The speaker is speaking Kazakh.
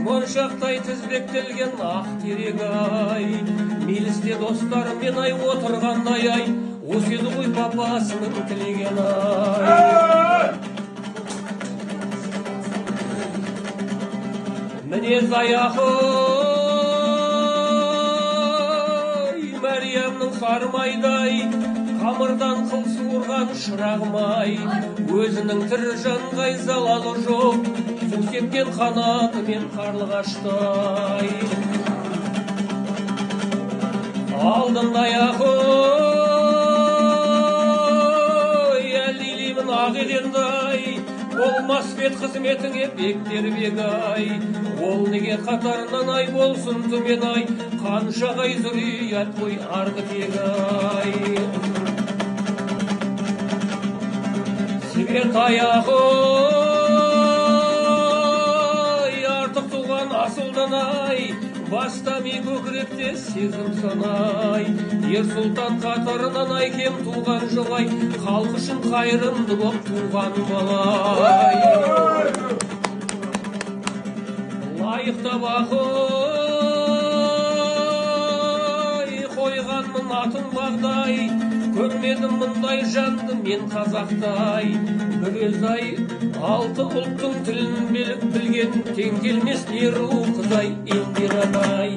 моншақтай тізбектелген ақ терек ай, мелісте достарымен ай отырғандай ай, осы еді ғой папасының тілеген ай. Мінез аяқой Мәриямның сармайдай, қамырдан қыл суырған шырағым-ай, өзінің тірі жанғай залалы жоқ, су сепкен қанатымен қарлығаштай. Алдында аяқой әлилеймін ақ едендай, болмас бет қызметіңе бектер бегай, ол неге қатарынан ай болсын түмен ай, қаншағай зүрият қой арғы тегай. Свет аяқой артық туған асылдан ай, бастами көкіректе сезім санай, ер сұлтан қатарынан ай кем туған жылай, халық үшін қайырымды боп туған балай. Лайықтап ақой қойғанмын атын бағдай, көрмедім мұндай жанды мен қазақтай. Бір өзай алты ұлттың тілін білген, тең келмес не рух қызай Индирадай.